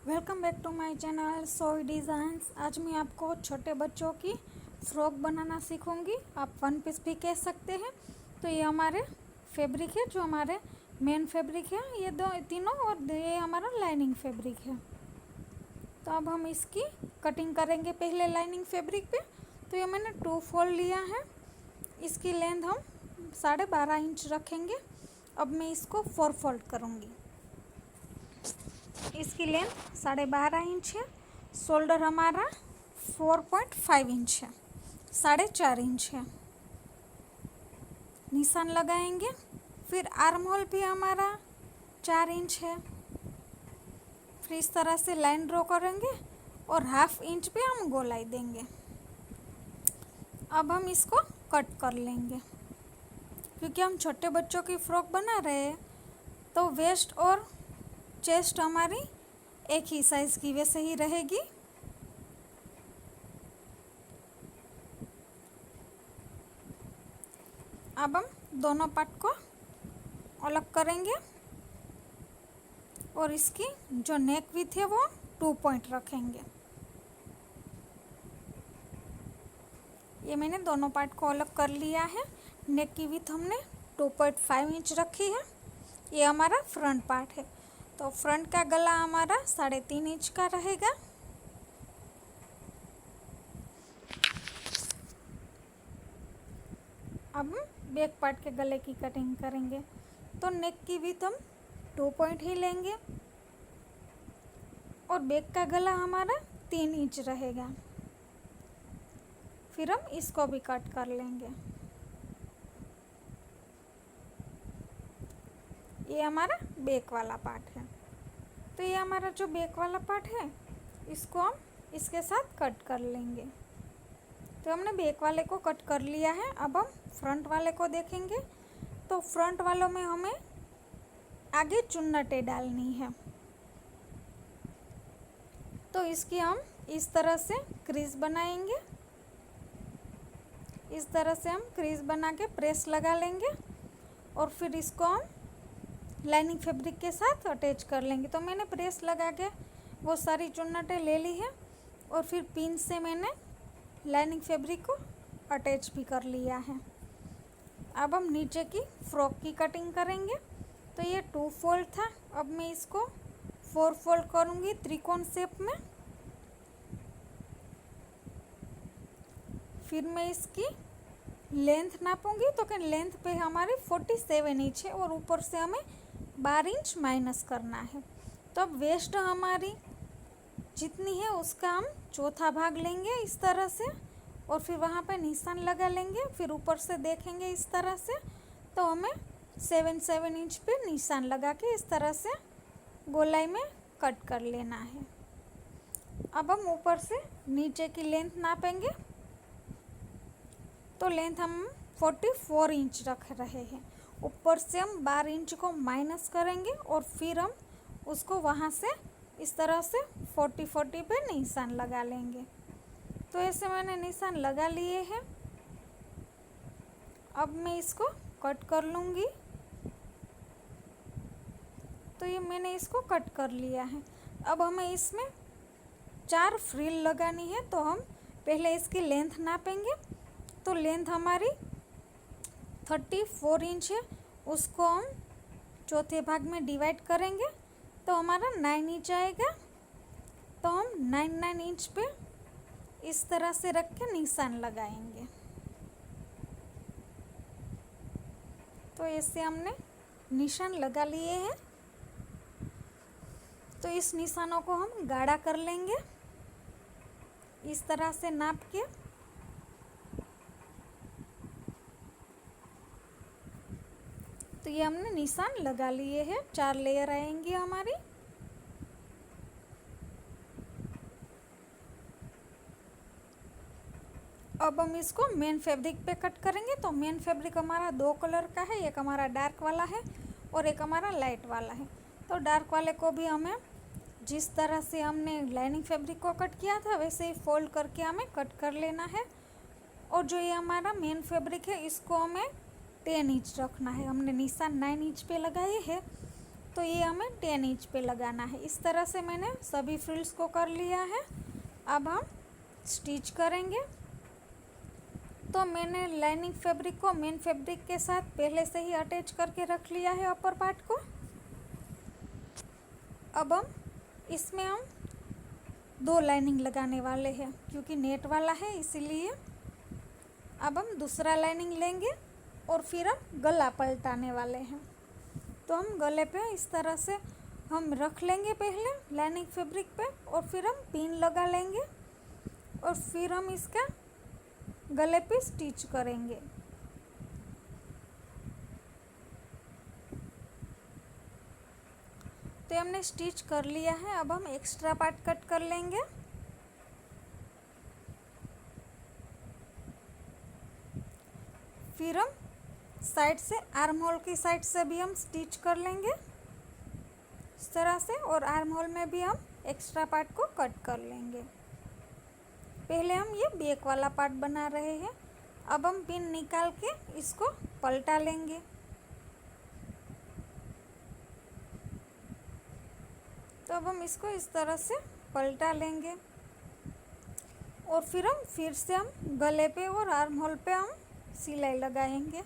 Welcome back to my channel Soi designs. आज मैं आपको छोटे बच्चों की फ्रॉक बनाना सीखूंगी। आप वन पीस भी कह सकते हैं। तो ये हमारे फैब्रिक है, जो हमारे मेन फैब्रिक है, ये दो तीनों, और ये हमारा लाइनिंग फैब्रिक है। तो अब हम इसकी कटिंग करेंगे पहले लाइनिंग फैब्रिक पे। तो ये मैंने 2 फोल्ड लिया है। इसकी लेंथ हम 12.5 इंच रखेंगे। अब मैं इसको 4 फोल्ड करूँगी। इसकी लेंथ 12.5 इंच है। शोल्डर हमारा 4.5 इंच है, 4.5 इंच है। निशान लगाएंगे। फिर आर्म होल भी हमारा 4 इंच है। फिर इस तरह से लाइन ड्रॉ करेंगे और 1/2 इंच पे हम गोलाई देंगे। अब हम इसको कट कर लेंगे। क्योंकि हम छोटे बच्चों की फ्रॉक बना रहे हैं, तो वेस्ट और चेस्ट हमारी एक ही साइज़ की वैसे ही रहेगी। अब हम दोनों पार्ट को अलग करेंगे और इसकी जो नेक विड्थ है वो 2 पॉइंट रखेंगे। ये मैंने दोनों पार्ट को अलग कर लिया है। नेक की विड्थ हमने 2.5 इंच रखी है। ये हमारा फ्रंट पार्ट है। तो फ्रंट का गला हमारा 3.5 इंच का रहेगा। अब हम बैक पार्ट के गले की कटिंग करेंगे। तो नेक की विड्थ हम 2 पॉइंट ही लेंगे और बैक का गला हमारा 3 इंच रहेगा। फिर हम इसको भी कट कर लेंगे। ये हमारा बैक वाला पार्ट है। तो ये हमारा जो बैक वाला पार्ट है, इसको हम इसके साथ कट कर लेंगे। तो हमने बैक वाले को कट कर लिया है। अब हम फ्रंट वाले को देखेंगे। तो फ्रंट वालों में हमें आगे चुन्नटें डालनी है। तो इसकी हम इस तरह से क्रीज बनाएंगे। इस तरह से हम क्रीज बना के प्रेस लगा लेंगे और फिर इसको हम लाइनिंग फैब्रिक के साथ अटैच कर लेंगे। तो मैंने प्रेस लगा के वो सारी चुन्नटें ले ली है और फिर पिन से मैंने लाइनिंग फैब्रिक को अटैच भी कर लिया है। अब हम नीचे की फ्रॉक की कटिंग करेंगे। तो ये 2 फोल्ड था। अब मैं इसको 4 फोल्ड करूँगी त्रिकोण शेप में। फिर मैं इसकी लेंथ नापूंगी। तो कि लेंथ पे हमारी 47 इंच है और ऊपर से हमें 12 इंच माइनस करना है। तो अब वेस्ट हमारी जितनी है उसका हम चौथा भाग लेंगे इस तरह से और फिर वहाँ पे निशान लगा लेंगे। फिर ऊपर से देखेंगे इस तरह से, तो हमें 7 इंच पे निशान लगा के इस तरह से गोलाई में कट कर लेना है। अब हम ऊपर से नीचे की लेंथ नापेंगे। तो लेंथ हम 44 इंच रख रहे हैं। ऊपर से हम 12 इंच को माइनस करेंगे और फिर हम उसको वहाँ से इस तरह से 40 पे निशान लगा लेंगे। तो ऐसे मैंने निशान लगा लिए हैं। अब मैं इसको कट कर लूँगी। तो ये मैंने इसको कट कर लिया है। अब हमें इसमें 4 फ्रिल लगानी है। तो हम पहले इसकी लेंथ नापेंगे। तो लेंथ हमारी 34 इंच है। उसको हम चौथे भाग में डिवाइड करेंगे तो हमारा 9 इंच आएगा। तो हम 9 इंच पे इस तरह से रख के निशान लगाएंगे। तो ऐसे हमने निशान लगा लिए हैं। तो इस निशानों को हम गाढ़ा कर लेंगे इस तरह से नाप के। तो ये हमने निशान लगा लिए हैं। 4 लेयर आएंगी हमारी। अब हम इसको मेन फैब्रिक पे कट करेंगे। तो मेन फैब्रिक हमारा 2 कलर का है। एक हमारा डार्क वाला है और एक हमारा लाइट वाला है। तो डार्क वाले को भी हमें जिस तरह से हमने लाइनिंग फैब्रिक को कट किया था वैसे ही फोल्ड करके हमें कट कर लेना है। और जो ये हमारा मेन फैब्रिक है, इसको हमें 10 इंच रखना है। हमने निशान 9 इंच पे लगाए हैं। तो ये हमें 10 इंच पे लगाना है। इस तरह से मैंने सभी फ्रिल्स को कर लिया है। अब हम स्टिच करेंगे। तो मैंने लाइनिंग फैब्रिक को मेन फैब्रिक के साथ पहले से ही अटैच करके रख लिया है अपर पार्ट को। अब हम इसमें हम 2 लाइनिंग लगाने वाले हैं, क्योंकि नेट वाला है इसीलिए। अब हम दूसरा लाइनिंग लेंगे और फिर हम गला पलटाने वाले हैं। तो हम गले पे इस तरह से हम रख लेंगे पहले लाइनिंग फैब्रिक पे, और फिर हम पिन लगा लेंगे और फिर हम इसका गले पे स्टिच करेंगे। तो हमने स्टिच कर लिया है। अब हम एक्स्ट्रा पार्ट कट कर लेंगे। फिर हम साइड से आर्म होल की साइड से भी हम स्टिच कर लेंगे इस तरह से, और आर्म होल में भी हम एक्स्ट्रा पार्ट को कट कर लेंगे। पहले हम ये बैक वाला पार्ट बना रहे हैं। अब हम पिन निकाल के इसको पलटा लेंगे। तो अब हम इसको इस तरह से पलटा लेंगे और फिर से हम गले पे और आर्म होल पे हम सिलाई लगाएंगे।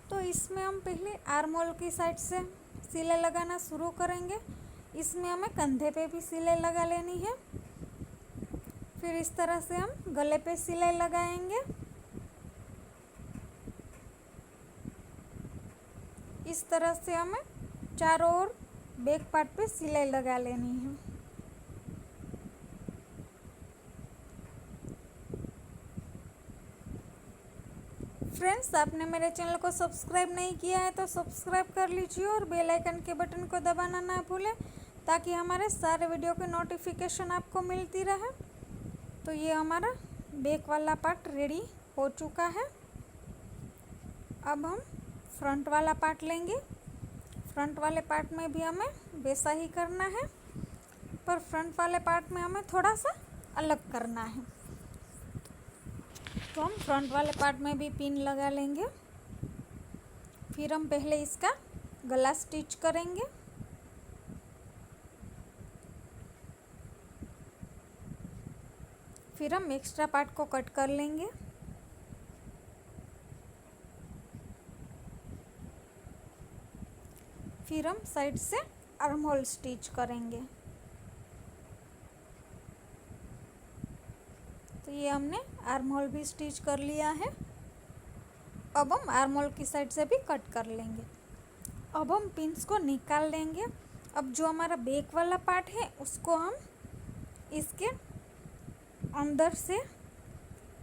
तो इसमें हम पहले आर्म होल की साइड से सिलाई लगाना शुरू करेंगे। इसमें हमें कंधे पे भी सिलाई लगा लेनी है। फिर इस तरह से हम गले पे सिलाई लगाएंगे। इस तरह से हमें चारों ओर बैक पार्ट पे सिलाई लगा लेनी है। फ्रेंड्स, आपने मेरे चैनल को सब्सक्राइब नहीं किया है तो सब्सक्राइब कर लीजिए और बेल आइकन के बटन को दबाना ना भूलें, ताकि हमारे सारे वीडियो के नोटिफिकेशन आपको मिलती रहे। तो ये हमारा बैक वाला पार्ट रेडी हो चुका है। अब हम फ्रंट वाला पार्ट लेंगे। फ्रंट वाले पार्ट में भी हमें वैसा ही करना है, पर फ्रंट वाले पार्ट में हमें थोड़ा सा अलग करना है। तो हम फ्रंट वाले पार्ट में भी पिन लगा लेंगे। फिर हम पहले इसका गला स्टिच करेंगे। फिर हम एक्स्ट्रा पार्ट को कट कर लेंगे। फिर हम साइड से आर्म होल स्टिच करेंगे। तो ये हमने आर्म होल भी स्टिच कर लिया है। अब हम आर्म होल की साइड से भी कट कर लेंगे। अब हम पिन्स को निकाल लेंगे। अब जो हमारा बैक वाला पार्ट है उसको हम इसके अंदर से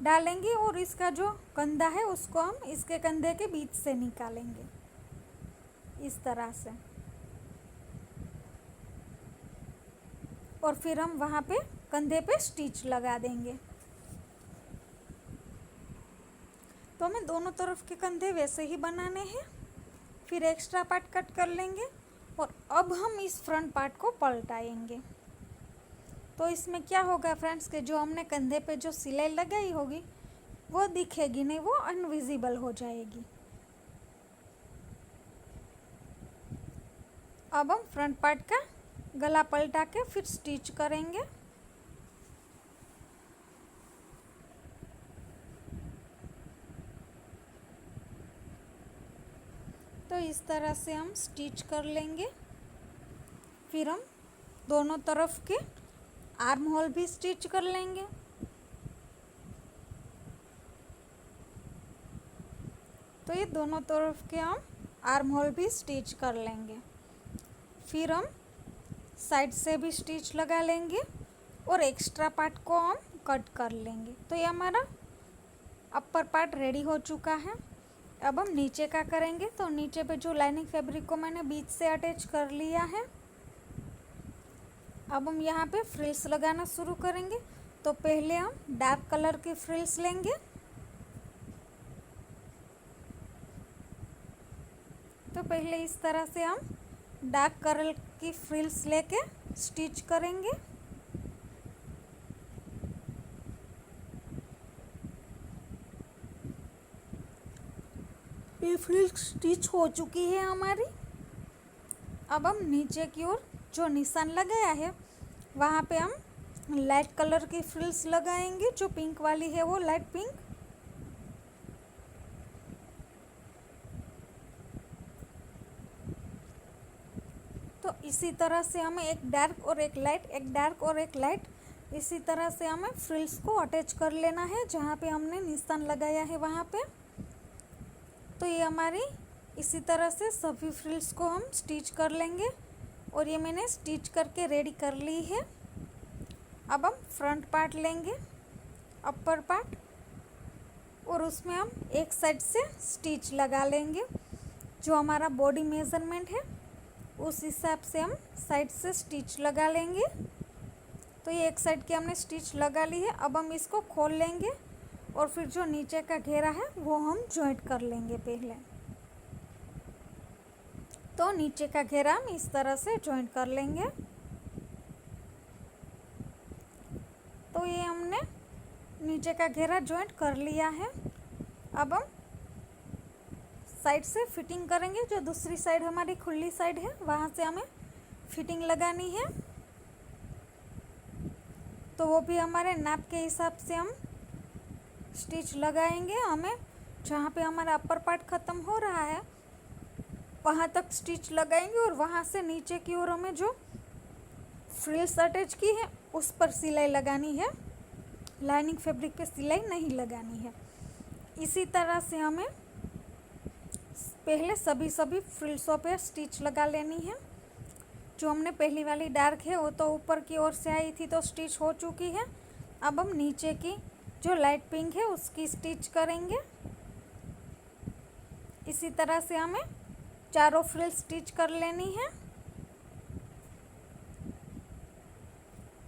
डालेंगे और इसका जो कंधा है उसको हम इसके कंधे के बीच से निकालेंगे इस तरह से। और फिर हम वहाँ पे कंधे पे स्टिच लगा देंगे। तो हमें दोनों तरफ के कंधे वैसे ही बनाने हैं। फिर एक्स्ट्रा पार्ट कट कर लेंगे और अब हम इस फ्रंट पार्ट को पलटाएंगे। तो इसमें क्या होगा फ्रेंड्स, कि जो हमने कंधे पे जो सिलाई लगाई होगी वो दिखेगी नहीं, वो अनविजिबल हो जाएगी। अब हम फ्रंट पार्ट का गला पलटा के फिर स्टिच करेंगे। तो इस तरह से हम स्टिच कर लेंगे। फिर हम दोनों तरफ के आर्म होल भी स्टिच कर लेंगे। तो ये दोनों तरफ के हम आर्म होल भी स्टिच कर लेंगे। फिर हम साइड से भी स्टिच लगा लेंगे और एक्स्ट्रा पार्ट को हम कट कर लेंगे। तो ये हमारा अपर पार्ट रेडी हो चुका है। अब हम नीचे का करेंगे। तो नीचे पे जो लाइनिंग फैब्रिक को मैंने बीच से अटैच कर लिया है। अब हम यहाँ पे फ्रिल्स लगाना शुरू करेंगे। तो पहले हम डार्क कलर की फ्रिल्स लेंगे। तो पहले इस तरह से हम डार्क कलर की फ्रिल्स लेके स्टिच करेंगे। ये फ्रिल्स स्टिच हो चुकी है हमारी। अब हम नीचे की ओर जो निशान लगाया है वहाँ पे हम लाइट कलर की फ्रिल्स लगाएंगे। जो पिंक वाली है वो लाइट पिंक। तो इसी तरह से हमें एक डार्क और एक लाइट, एक डार्क और एक लाइट, इसी तरह से हमें फ्रिल्स को अटैच कर लेना है जहाँ पे हमने निशान लगाया है वहाँ पे। तो ये हमारी इसी तरह से सभी फ्रिल्स को हम स्टिच कर लेंगे और ये मैंने स्टिच करके रेडी कर ली है। अब हम फ्रंट पार्ट लेंगे, अपर पार्ट, और उसमें हम एक साइड से स्टिच लगा लेंगे। जो हमारा बॉडी मेज़रमेंट है उस हिसाब से हम साइड से स्टिच लगा लेंगे। तो ये एक साइड की हमने स्टिच लगा ली है। अब हम इसको खोल लेंगे और फिर जो नीचे का घेरा है वो हम जॉइंट कर लेंगे पहले। तो नीचे का घेरा हम इस तरह से जॉइंट कर लेंगे। तो ये हमने नीचे का घेरा जॉइंट कर लिया है। अब हम साइड से फिटिंग करेंगे। जो दूसरी साइड हमारी खुली साइड है वहाँ से हमें फिटिंग लगानी है। तो वो भी हमारे नाप के हिसाब से हम स्टिच लगाएंगे। हमें जहाँ पे हमारा अपर पार्ट ख़त्म हो रहा है वहाँ तक स्टिच लगाएंगे और वहाँ से नीचे की ओर हमें जो फ्रिल्स अटैच की है उस पर सिलाई लगानी है। लाइनिंग फैब्रिक पे सिलाई नहीं लगानी है। इसी तरह से हमें पहले सभी फ्रिल्सों पे स्टिच लगा लेनी है। जो हमने पहली वाली डार्क है वो तो ऊपर की ओर से आई थी तो स्टिच हो चुकी है। अब हम नीचे की जो लाइट पिंक है उसकी स्टिच करेंगे। इसी तरह से हमें चारों फ्रिल्स स्टिच कर लेनी है।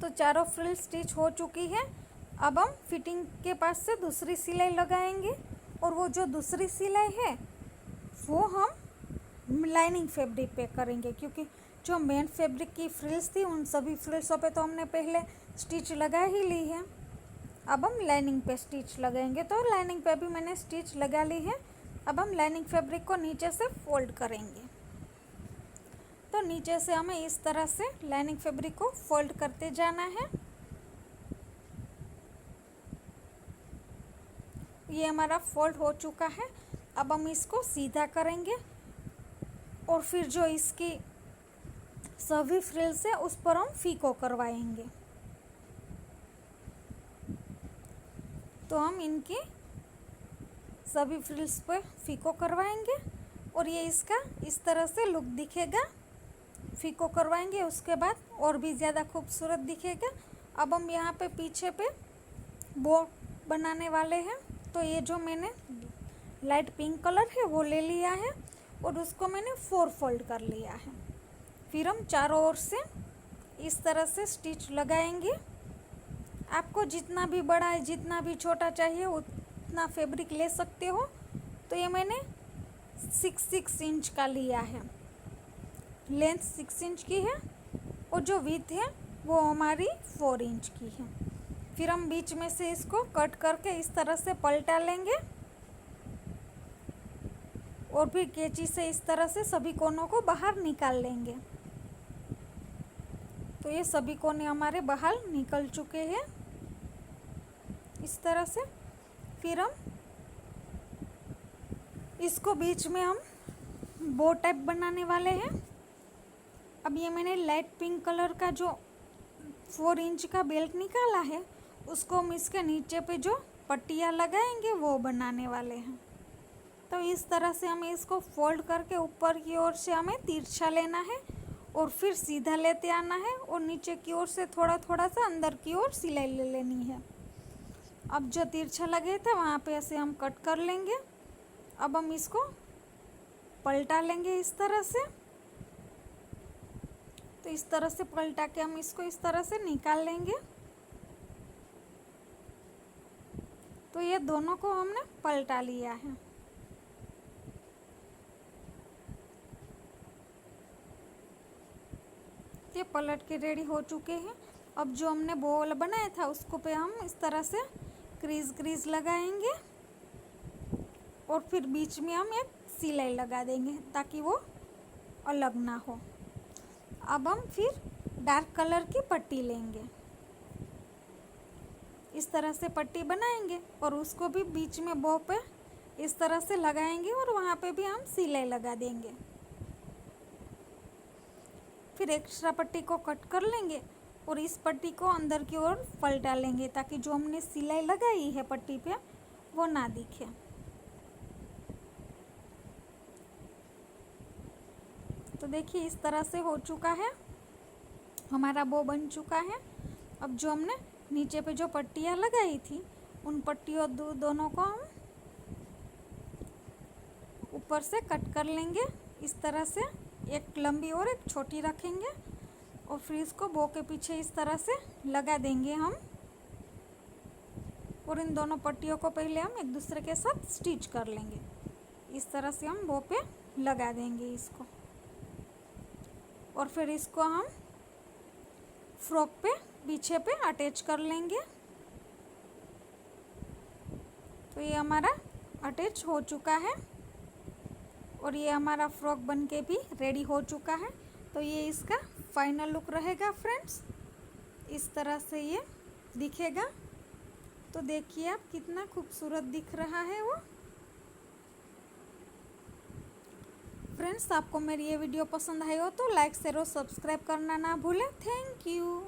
तो चारों फ्रिल्स स्टिच हो चुकी है। अब हम फिटिंग के पास से दूसरी सिलाई लगाएंगे और वो जो दूसरी सिलाई है वो हम लाइनिंग फैब्रिक पे करेंगे, क्योंकि जो मेन फैब्रिक की फ्रिल्स थी उन सभी फ्रिल्सों पे तो हमने पहले स्टिच लगा ही ली है। अब हम लाइनिंग पे स्टिच लगाएंगे। तो लाइनिंग पे भी मैंने स्टिच लगा ली है। अब हम लाइनिंग फैब्रिक को नीचे से फोल्ड करेंगे। तो नीचे से हमें इस तरह से लाइनिंग फैब्रिक को फोल्ड करते जाना है। ये हमारा फोल्ड हो चुका है। अब हम इसको सीधा करेंगे और फिर जो इसकी सभी फ्रिल्स है उस पर हम फीको करवाएंगे। तो हम इनकी सभी फ्रिल्स पर फीको करवाएंगे और ये इसका इस तरह से लुक दिखेगा। फीको करवाएंगे उसके बाद और भी ज़्यादा खूबसूरत दिखेगा। अब हम यहाँ पे पीछे पे बो बनाने वाले हैं। तो ये जो मैंने लाइट पिंक कलर है वो ले लिया है और उसको मैंने 4 फोल्ड कर लिया है। फिर हम चारों ओर से इस तरह से स्टिच लगाएंगे। आपको जितना भी बड़ा है जितना भी छोटा चाहिए उतना फैब्रिक ले सकते हो। तो ये मैंने 6 इंच का लिया है। लेंथ 6 इंच की है और जो विड्थ है वो हमारी 4 इंच की है। फिर हम बीच में से इसको कट करके इस तरह से पलटा लेंगे और फिर कैंची से इस तरह से सभी कोनों को बाहर निकाल लेंगे। तो ये सभी कोने हमारे बाहर निकल चुके हैं इस तरह से। फिर हम इसको बीच में हम बो टाइप बनाने वाले हैं। अब ये मैंने लाइट पिंक कलर का जो 4 इंच का बेल्ट निकाला है उसको हम इसके नीचे पे जो पट्टियाँ लगाएंगे वो बनाने वाले हैं। तो इस तरह से हमें इसको फोल्ड करके ऊपर की ओर से हमें तिरछा लेना है और फिर सीधा लेते आना है और नीचे की ओर से थोड़ा थोड़ा सा अंदर की ओर सिलाई ले लेनी है। अब जो तिरछा लगे थे वहाँ पे ऐसे हम कट कर लेंगे। अब हम इसको पलटा लेंगे इस तरह से। तो इस तरह से पलटा के हम इसको इस तरह से निकाल लेंगे। तो ये दोनों को हमने पलटा लिया है। ये पलट के रेडी हो चुके हैं। अब जो हमने बॉल बनाया था उसको पे हम इस तरह से क्रीज लगाएंगे और फिर बीच में हम एक सिलाई लगा देंगे ताकि वो अलग ना हो। अब हम फिर डार्क कलर की पट्टी लेंगे, इस तरह से पट्टी बनाएंगे और उसको भी बीच में बो पे इस तरह से लगाएंगे और वहाँ पे भी हम सिलाई लगा देंगे। फिर एक्स्ट्रा पट्टी को कट कर लेंगे और इस पट्टी को अंदर की ओर पलटा लेंगे ताकि जो हमने सिलाई लगाई है पट्टी पे वो ना दिखे। तो देखिए इस तरह से हो चुका है, हमारा बो बन चुका है। अब जो हमने नीचे पे जो पट्टियाँ लगाई थी उन पट्टियों दोनों को हम ऊपर से कट कर लेंगे इस तरह से, एक लंबी और एक छोटी रखेंगे और फिर इसको बो के पीछे इस तरह से लगा देंगे हम। और इन दोनों पट्टियों को पहले हम एक दूसरे के साथ स्टिच कर लेंगे, इस तरह से हम बो पे लगा देंगे इसको। और फिर इसको हम फ्रॉक पे पीछे पे अटैच कर लेंगे। तो ये हमारा अटैच हो चुका है और ये हमारा फ्रॉक बन के भी रेडी हो चुका है। तो ये इसका फाइनल लुक रहेगा फ्रेंड्स, इस तरह से ये दिखेगा। तो देखिए आप कितना खूबसूरत दिख रहा है वो। फ्रेंड्स आपको मेरी ये वीडियो पसंद आई हो तो लाइक शेयर और सब्सक्राइब करना ना भूलें। Thank you.